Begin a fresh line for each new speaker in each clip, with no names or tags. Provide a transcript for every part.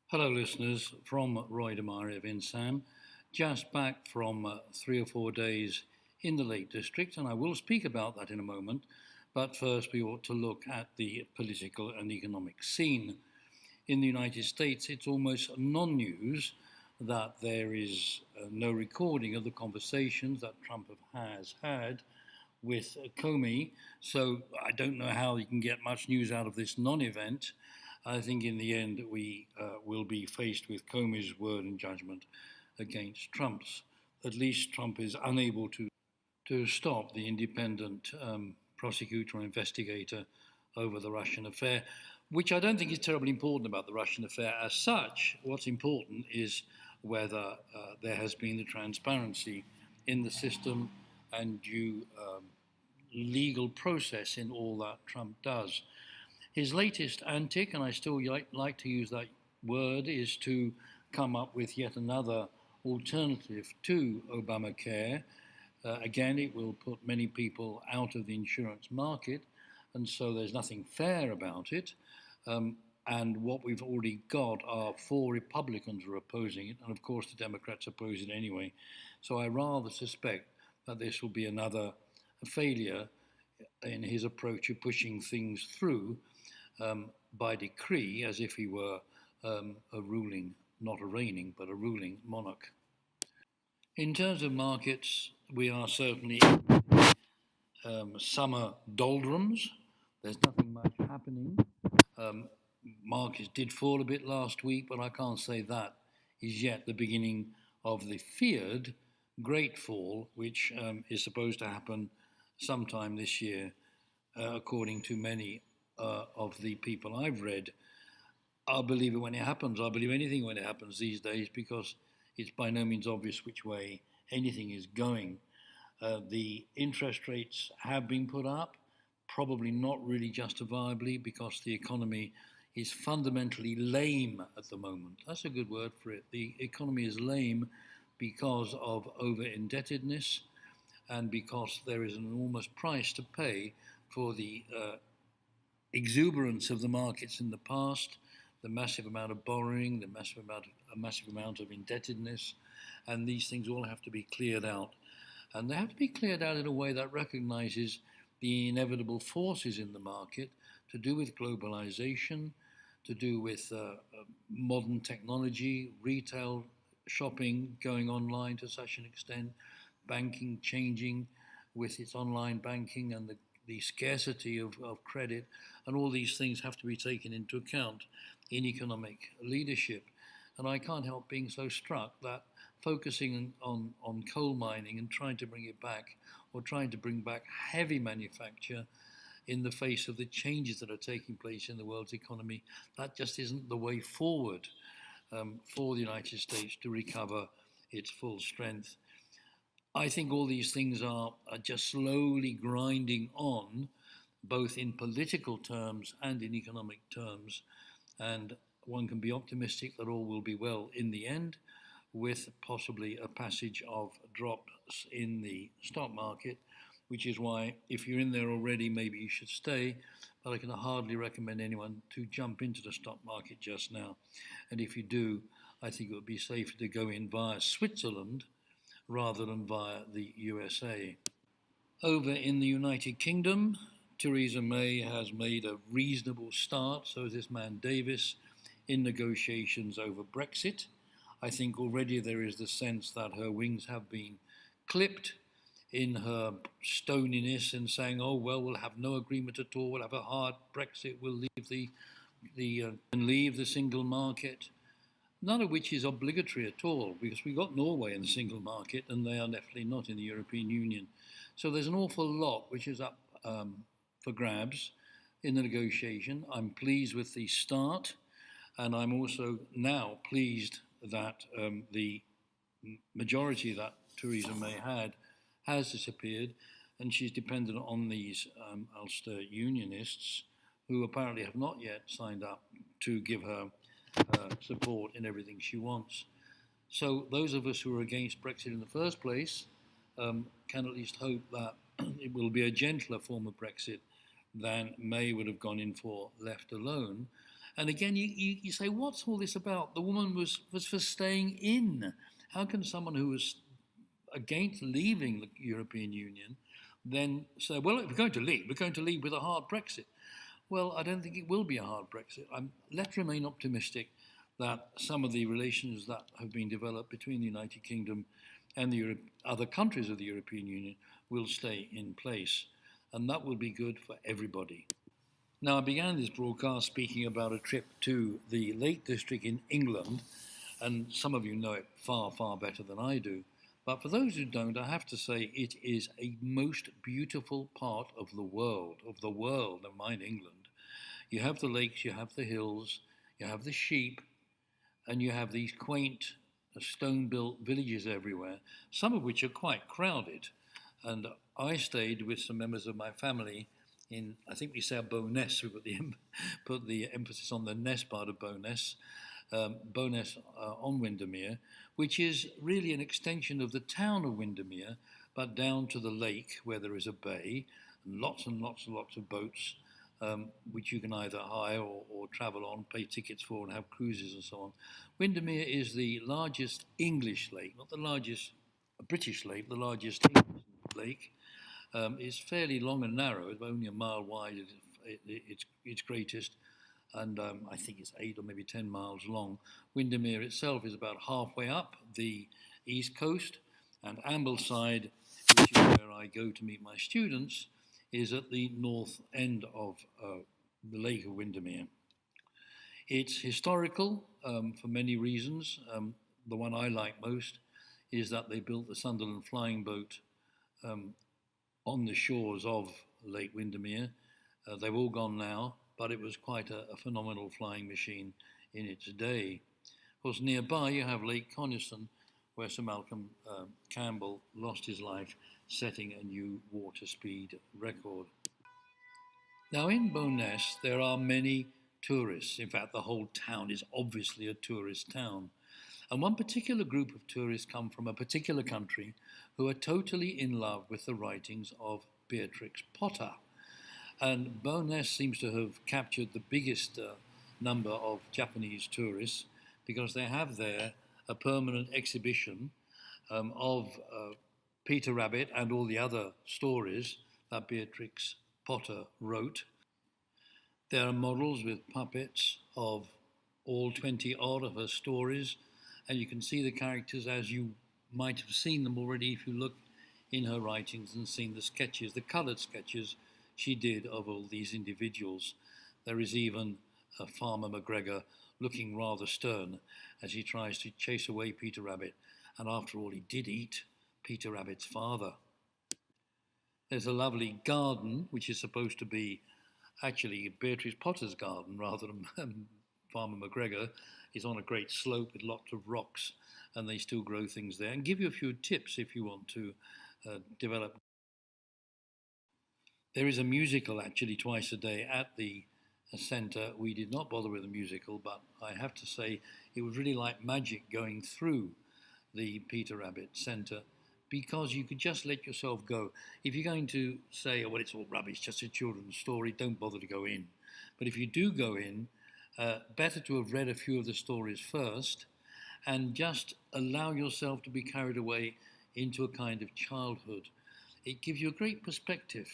Hello, listeners, from Roy Demaria in Sam. Just back from 3 or 4 days in the Lake District, and I will speak about that in a moment. But first, we ought to look at the political and economic scene. In the United States, it's almost non news that there is no recording of the conversations that Trump has had with Comey. So I don't know how you can get much news out of this non event. I think in the end we will be faced with Comey's word and judgment against Trump's. At least Trump is unable to stop the independent prosecutor or investigator over the Russian affair, which I don't think is terribly important about the Russian affair as such. What's important is whether there has been the transparency in the system and due legal process in all that Trump does. His latest antic, and I still like to use that word, is to come up with yet another alternative to Obamacare. Again, it will put many people out of the insurance market, and so there's nothing fair about it. And what we've already got are four Republicans who are opposing it, and of course the Democrats oppose it anyway. So I rather suspect that this will be another failure in his approach of pushing things through by decree, as if he were a ruling, not a reigning, but a ruling monarch. In terms of markets, we are certainly in summer doldrums. There's nothing much happening. Um, Markets did fall a bit last week, but I can't say that is yet the beginning of the feared great fall, which is supposed to happen sometime this year, according to many of the people I've read. I'll believe it when it happens. I'll believe anything when it happens these days because it's by no means obvious which way anything is going. The interest rates have been put up, probably not really justifiably because the economy is fundamentally lame at the moment. That's a good word for it. The economy is lame because of over indebtedness and because there is an enormous price to pay for the exuberance of the markets in the past, the massive amount of borrowing, the massive amount of indebtedness, and these things all have to be cleared out. And they have to be cleared out in a way that recognizes the inevitable forces in the market to do with globalization, to do with modern technology, retail, shopping going online to such an extent, banking changing with its online banking and the scarcity of credit, and all these things have to be taken into account in economic leadership. And I can't help being so struck that focusing on coal mining and trying to bring it back, or trying to bring back heavy manufacture in the face of the changes that are taking place in the world's economy, that just isn't the way forward for the United States to recover its full strength. I think all these things are just slowly grinding on, both in political terms and in economic terms. And one can be optimistic that all will be well in the end, with possibly a passage of drops in the stock market, which is why if you're in there already, maybe you should stay. But I can hardly recommend anyone to jump into the stock market just now. And if you do, I think it would be safer to go in via Switzerland rather than via the USA. Over in the United Kingdom, Theresa May has made a reasonable start, so has this man Davis, in negotiations over Brexit. I think already there is the sense that her wings have been clipped in her stoniness and saying, oh, well, we'll have no agreement at all, we'll have a hard Brexit, we'll leave the single market. None of which is obligatory at all, because we've got Norway in the single market and they are definitely not in the European Union. So there's an awful lot which is up for grabs in the negotiation. I'm pleased with the start, and I'm also now pleased that the majority that Theresa May had has disappeared, and she's dependent on these Ulster Unionists who apparently have not yet signed up to give her support in everything she wants. So those of us who are against Brexit in the first place can at least hope that it will be a gentler form of Brexit than May would have gone in for left alone. And again, you say, what's all this about? The woman was for staying in. How can someone who was against leaving the European Union then say, well, if we're going to leave with a hard Brexit? Well, I don't think it will be a hard Brexit. Let's remain optimistic that some of the relations that have been developed between the United Kingdom and the other countries of the European Union will stay in place, and that will be good for everybody. Now, I began this broadcast speaking about a trip to the Lake District in England, and some of you know it far, far better than I do. But for those who don't, I have to say it is a most beautiful part of the world, never mind England. You have the lakes, you have the hills, you have the sheep, and you have these quaint stone-built villages everywhere, some of which are quite crowded. And I stayed with some members of my family in, I think we say Bowness, we put the emphasis on the Ness part of Bowness, on Windermere, which is really an extension of the town of Windermere, but down to the lake where there is a bay, and lots of boats, which you can either hire or travel on, pay tickets for, and have cruises and so on. Windermere is the largest English lake, not the largest British lake, the largest English lake. It's fairly long and narrow, it's only a mile wide at its greatest, and I think it's 8 or maybe 10 miles long. Windermere itself is about halfway up the east coast, and Ambleside, which is where I go to meet my students, is at the north end of the Lake of Windermere. It's historical for many reasons. The one I like most is that they built the Sunderland flying boat on the shores of Lake Windermere. They've all gone now, but it was quite a phenomenal flying machine in its day. Of course, nearby you have Lake Coniston, where Sir Malcolm Campbell lost his life setting a new water speed record. Now in Bowness there are many tourists. In fact, the whole town is obviously a tourist town. And one particular group of tourists come from a particular country who are totally in love with the writings of Beatrix Potter. And Bowness seems to have captured the biggest number of Japanese tourists because they have there a permanent exhibition of Peter Rabbit and all the other stories that Beatrix Potter wrote. There are models with puppets of all 20 odd of her stories, and you can see the characters as you might have seen them already if you look in her writings and seen the sketches, the coloured sketches she did of all these individuals. There is even Farmer McGregor looking rather stern as he tries to chase away Peter Rabbit, and after all he did eat Peter Rabbit's father. There's a lovely garden which is supposed to be actually Beatrix Potter's garden rather than Farmer McGregor. Is on a great slope with lots of rocks, and they still grow things there, and give you a few tips if you want to develop. There is a musical actually twice a day at the centre. We did not bother with a musical, but I have to say it was really like magic going through the Peter Rabbit Centre, because you could just let yourself go. If you're going to say, oh, well, it's all rubbish, just a children's story, don't bother to go in. But if you do go in, better to have read a few of the stories first and just allow yourself to be carried away into a kind of childhood. It gives you a great perspective,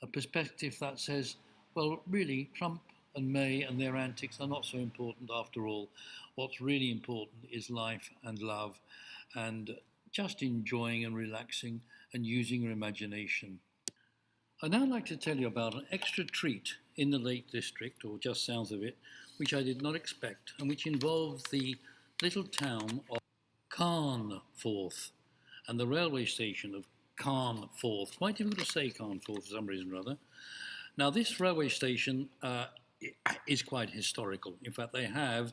a perspective that says, well, really, Trump and May and their antics are not so important after all. What's really important is life and love and just enjoying and relaxing and using your imagination. I'd now like to tell you about an extra treat in the Lake District, or just south of it, which I did not expect, and which involves the little town of Carnforth and the railway station of Carnforth. Quite difficult to say Carnforth for some reason or other. Now, this railway station is quite historical. In fact, they have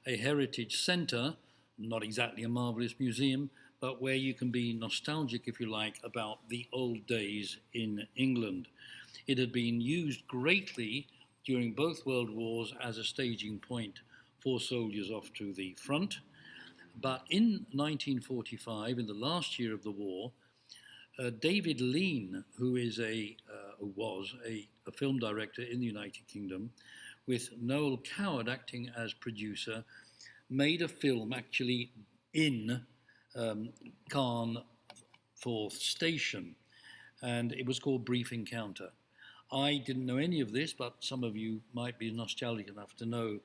a heritage centre, not exactly a marvellous museum, but where you can be nostalgic, if you like, about the old days in England. It had been used greatly during both World Wars as a staging point for soldiers off to the front. But in 1945, in the last year of the war, David Lean, who was a film director in the United Kingdom, with Noel Coward acting as producer, made a film actually in Carnforth Station, and it was called Brief Encounter. I didn't know any of this, but some of you might be nostalgic enough to know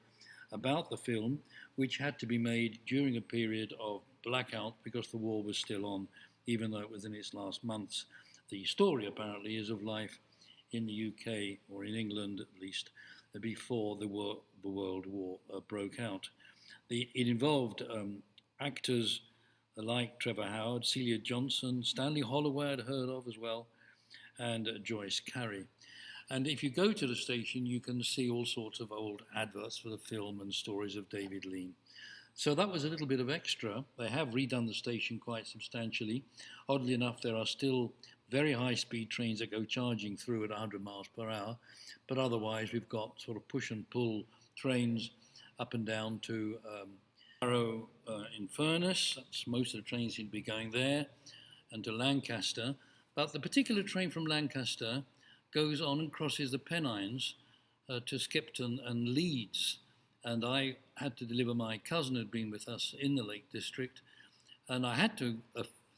about the film, which had to be made during a period of blackout because the war was still on, even though it was in its last months. The story apparently is of life in the UK, or in England at least, before the World War broke out. It involved actors like Trevor Howard, Celia Johnson, Stanley Holloway I'd heard of as well, and Joyce Carey. And if you go to the station, you can see all sorts of old adverts for the film and stories of David Lean. So that was a little bit of extra. They have redone the station quite substantially. Oddly enough, there are still very high-speed trains that go charging through at 100 miles per hour. But otherwise, we've got sort of push and pull trains up and down to Harrow in Furness. That's most of the trains seem to be going there, and to Lancaster. But the particular train from Lancaster goes on and crosses the Pennines to Skipton and Leeds. And I had to deliver my cousin who'd been with us in the Lake District, and I had to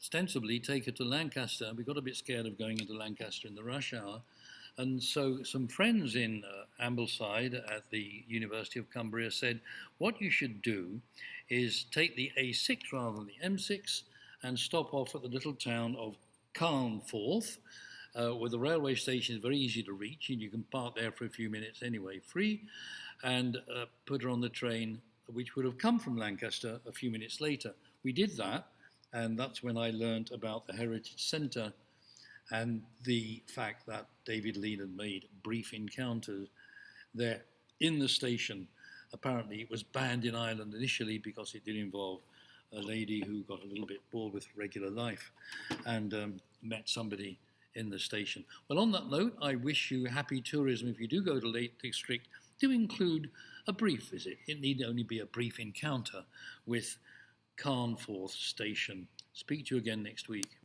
ostensibly take her to Lancaster. We got a bit scared of going into Lancaster in the rush hour, and so some friends in Ambleside at the University of Cumbria said, what you should do is take the A6 rather than the M6 and stop off at the little town of Carnforth, where the railway station is very easy to reach, and you can park there for a few minutes anyway, free, and put her on the train, which would have come from Lancaster a few minutes later. We did that, and that's when I learnt about the Heritage Centre and the fact that David Lean had made Brief Encounters there in the station. Apparently it was banned in Ireland initially because it did involve a lady who got a little bit bored with regular life and met somebody in the station. Well, on that note, I wish you happy tourism. If you do go to Lake District, do include a brief visit. It need only be a brief encounter with Carnforth Station. Speak to you again next week.